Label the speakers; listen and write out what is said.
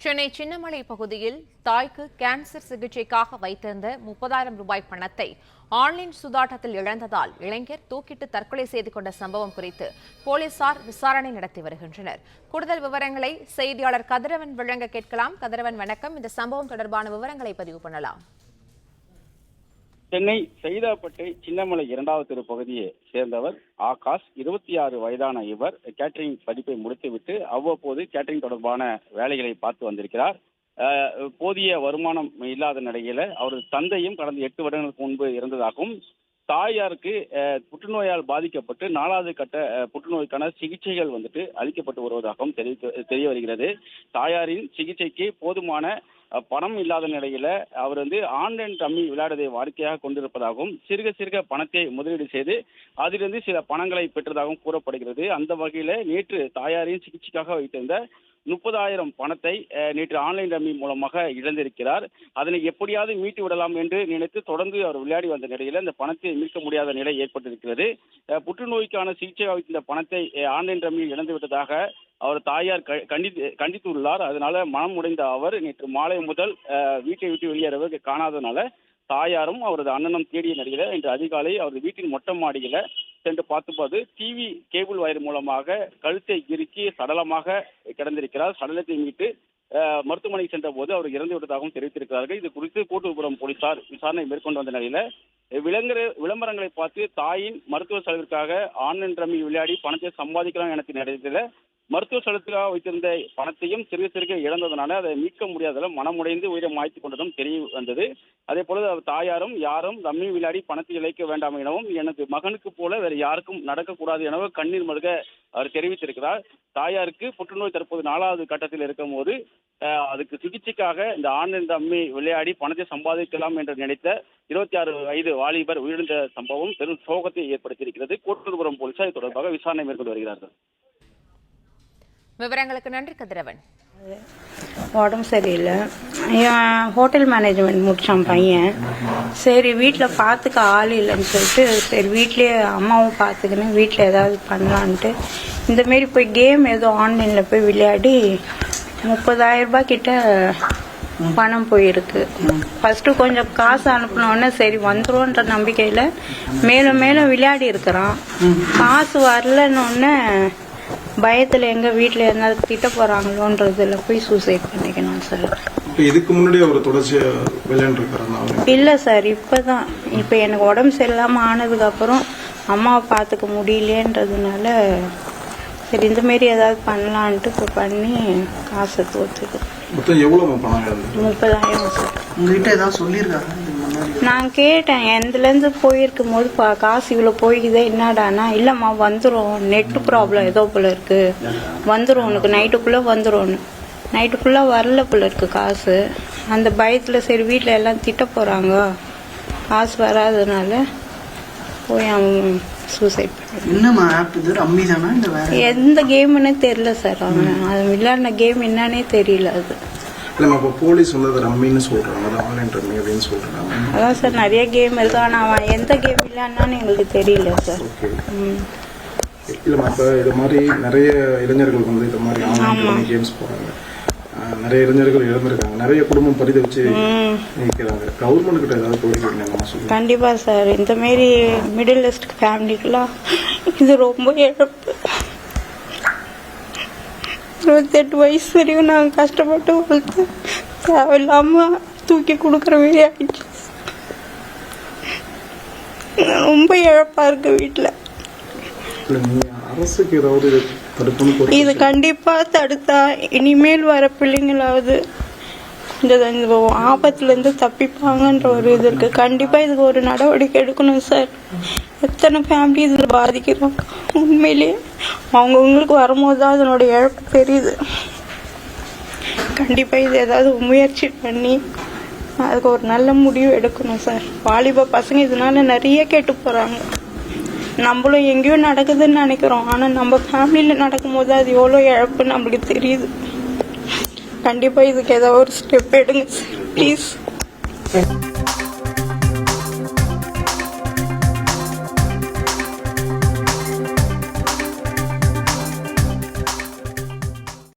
Speaker 1: சென்னை சின்னமலை பகுதியில் தாய்க்கு கேன்சர் சிகிச்சைக்காக வைத்திருந்த 30,000 ரூபாய் பணத்தை ஆன்லைன் சூதாட்டத்தில் இழந்ததால் இளைஞர் தூக்கிட்டு தற்கொலை செய்து கொண்ட சம்பவம் குறித்து போலீசார் விசாரணை நடத்தி வருகின்றனர். கூடுதல் விவரங்களை செய்தியாளர் கதிரவன் வழங்க கேட்கலாம். கதிரவன், வணக்கம். இந்த சம்பவம் தொடர்பான விவரங்களை பதிவு பண்ணலாம்.
Speaker 2: சென்னை சைதாப்பேட்டை சின்னமலை 2வது தெரு பகுதியை சேர்ந்தவர் ஆகாஷ். 26 வயதான இவர் கேட்டரிங் படிப்பை முடித்துவிட்டு அவ்வப்போது கேட்டரிங் தொடர்பான வேலைகளை பார்த்து வந்திருக்கிறார். போதிய வருமானம் இல்லாத நிலையில அவரது தந்தையும் கடந்த 8 வருடங்களுக்கு முன்பு இறந்ததாகவும், தாயாருக்கு புற்றுநோயால் பாதிக்கப்பட்டு 4வது கட்ட புற்றுநோய்க்கான சிகிச்சைகள் அளிக்கப்பட்டு வருவதாகவும் தெரிய வருகிறது. தாயாரின் சிகிச்சைக்கு போதுமான பணம் இல்லாத நிலையில அவர் ஆன்லைன் ரம்மி விளையாடுவதை வாடிக்கையாக கொண்டிருப்பதாகவும், சிறுக பணத்தை முதலீடு செய்து அதிலிருந்து சில பணங்களை பெற்றதாகவும் கூறப்படுகிறது. அந்த வகையில நேற்று தாயாரின் சிகிச்சைக்காக வைத்திருந்த 30,000 பணத்தை நேற்று ஆன்லைன் ரம்மி மூலமாக இழந்திருக்கிறார். அதனை எப்படியாவது மீட்டு விடலாம் என்று நினைத்து தொடர்ந்து அவர் விளையாடி வந்த நிலையில இந்த பணத்தை மீட்க முடியாத நிலை ஏற்பட்டிருக்கிறது. புற்றுநோய்க்கான சிகிச்சை வைத்திருந்த பணத்தை ஆன்லைன் ரம்மியில் இழந்து விட்டதாக அவர் தாயார் கண்டித்துள்ளார். அதனால மனம் உடைந்த அவர் நேற்று மாலை முதல் வீட்டை விட்டு வெளியேறவே காணாதனால தாயாரும் அவரது அண்ணனும் தேடிய நிலையில இன்று அதிகாலை அவரது வீட்டின் மொட்டை மாடியில சென்று பார்த்தபோது டிவி கேபிள் வயர் மூலமாக கழுத்தை இறுக்கி சடலமாக கிடந்திருக்கிறார். சடலத்தை மீட்டு மருத்துவமனைக்கு சென்ற போது அவர் இறந்து விட்டதாகவும் தெரிவித்திருக்கிறார்கள். இது குறித்து கோட்டூர்புரம் போலீசார் விசாரணை மேற்கொண்டு வந்த நிலையில விளம்பரங்களை பார்த்து தாயின் மருத்துவ செலவிற்காக ஆன்லைன் ரம்மி விளையாடி பணத்தை சம்பாதிக்கலாம் என நிலையத்தில் மருத்துவ செலவுக்காக வைத்திருந்த பணத்தையும் சிறுக இழந்ததனால அதை மீட்க முடியாததால் மனமுடைந்து உயிரை மாய்த்து கொண்டதும் தெரிய வந்தது. அதே போல தாயாரும் யாரும் ரம்மி விளையாடி பணத்தை இழைக்க வேண்டாம் எனவும், எனது மகனுக்கு போல வேறு யாருக்கும் நடக்கக்கூடாது எனவும் கண்ணீர் மல்க அவர் தெரிவித்திருக்கிறார். தாயாருக்கு புற்றுநோய் தற்போது 4வது கட்டத்தில் இருக்கும் போது அதுக்கு சிகிச்சைக்காக இந்த ஆன்லைன் ரம்மி விளையாடி பணத்தை சம்பாதிக்கலாம் என்று நினைத்த 26 வயது வாலிபர் உயிரிழந்த சம்பவம் பெரும் சோகத்தை ஏற்படுத்தியிருக்கிறது. கோட்டூர்புரம் போலீசார் இது தொடர்பாக விசாரணை மேற்கொண்டு வருகிறார்கள்.
Speaker 1: விவரங்களுக்கு நன்றி கதிரவன்.
Speaker 3: உடம்பு சரியில்லை, ஹோட்டல் மேனேஜ்மெண்ட் முடிச்சான் பையன். சரி வீட்டில் பார்த்துக்க ஆள் இல்லைன்னு சொல்லிட்டு சரி வீட்லேயே அம்மாவும் பார்த்துக்கின்னு வீட்டில் ஏதாவது பண்ணலான்ட்டு இந்தமாரி போய் கேம் ஏதோ ஆன்லைனில் போய் விளையாடி 30,000 ரூபாய் கிட்ட பணம் போயிருக்கு. ஃபர்ஸ்ட்டு கொஞ்சம் காசு அனுப்பினோடனே சரி வந்துரும்ன்ற நம்பிக்கையில் மேலும் விளையாடி இருக்கிறான். காசு வரலன்னொன்னே பயத்துல எங்க வீட்டுல என்ன திட்ட போறாங்களோன்றதுல போய் சூசைட் பண்ணிக்கணும் சார்.
Speaker 4: இதுக்கு முன்னாடி அவர் தொடர்ச்சியா விளையாண்டு
Speaker 3: இல்ல சார், இப்பதான் இப்ப எனக்கு உடம்பு சரியில்லாம ஆனதுக்கு அப்புறம் அம்மாவை பாத்துக்க முடியலன்றதுனால சரி இந்த மாரி ஏதாவது பண்ணலான்ட்டு இப்ப பண்ணி காசை தோத்துக்கு. 30,000 சார்.
Speaker 5: உங்ககிட்ட ஏதாவது சொல்லிருக்காங்க?
Speaker 3: நான் கேட்டேன் எந்தலேருந்து போயிருக்கும் போது காசு இவ்வளோ போய்க்குதே என்னடானா, இல்லைம்மா வந்துடும், நெட்டு ப்ராப்ளம் ஏதோ போல இருக்கு, வந்துடும் உனக்கு நைட்டுக்குள்ளே வந்துடும். நைட்டுக்குள்ளே வரல போல இருக்கு காசு. அந்த பயத்தில் சரி வீட்டில் எல்லாம் திட்ட போகிறாங்க, காசு வராதனால போய் அவன் சூசைட் பண்ணி. எந்த கேம்னே தெரியல சார், அவன் அது விளையாடின கேம் என்னன்னே தெரியல. அது
Speaker 4: போலீஸ் ரம்மின்னு சொல்றாங்க, ஆன்லைன் ரம்மி அப்படின்னு சொல்றாங்க.
Speaker 3: அதான் சார் நிறைய கேம் இருக்கு, ஆனா அவன் எந்த கேம் இல்லைன்னு எங்களுக்கு தெரியல சார்.
Speaker 4: இல்லம்மா, இப்ப இது மாதிரி நிறைய இளைஞர்கள் இது மாதிரி ஆன்லைன் கேம்ஸ் போறாங்க, நிறைய இளைஞர்கள் இழந்திருக்காங்க, நிறைய குடும்பம் பரிதவிச்சு நிற்கிறாங்க. கவர்மெண்ட் கிட்ட ஏதாவது கோரிக்கை?
Speaker 3: கண்டிப்பா சார், இந்த மாதிரி மிடில் ஈஸ்ட் ஃபேமிலிக்கெல்லாம் இது ரொம்ப இழப்பு. 28 வயசு வரையும் நாங்கள் கஷ்டப்பட்டு வளர்த்து தேவையில்லாம தூக்கி கொடுக்குற மாதிரி ஆயிடுச்சு. ரொம்ப இழப்பா இருக்கு வீட்டில்.
Speaker 4: அரசுக்கு ஏதாவது
Speaker 3: இது கண்டிப்பா தடுத்தா இனிமேல் வர பிள்ளைங்களாவது இந்த ஆபத்துல இருந்து தப்பிப்பாங்கன்ற ஒரு இது இருக்கு. கண்டிப்பா இதுக்கு ஒரு நடவடிக்கை எடுக்கணும் சார். எத்தனை ஃபேமிலி இதுல பாதிக்கிறாங்க. உண்மையிலேயே அவங்கவுங்களுக்கு வரும்போது தான் அதனோட இழப்பு தெரியுது. கண்டிப்பா இது ஏதாவது முயற்சி பண்ணி அதுக்கு ஒரு நல்ல முடிவு எடுக்கணும் சார். வாலிப பசங்க இதனால நிறைய கேட்டு போறாங்க. நம்மளும் எங்கேயோ நடக்குதுன்னு நினைக்கிறோம், ஆனா நம்ம ஃபேமிலியில நடக்கும் போது அது எவ்வளோ இழப்புன்னு நம்மளுக்கு தெரியுது. கண்டிப்பா இதுக்கு ஏதாவது ஒரு ஸ்டெப் எடுங்க சார், ப்ளீஸ்.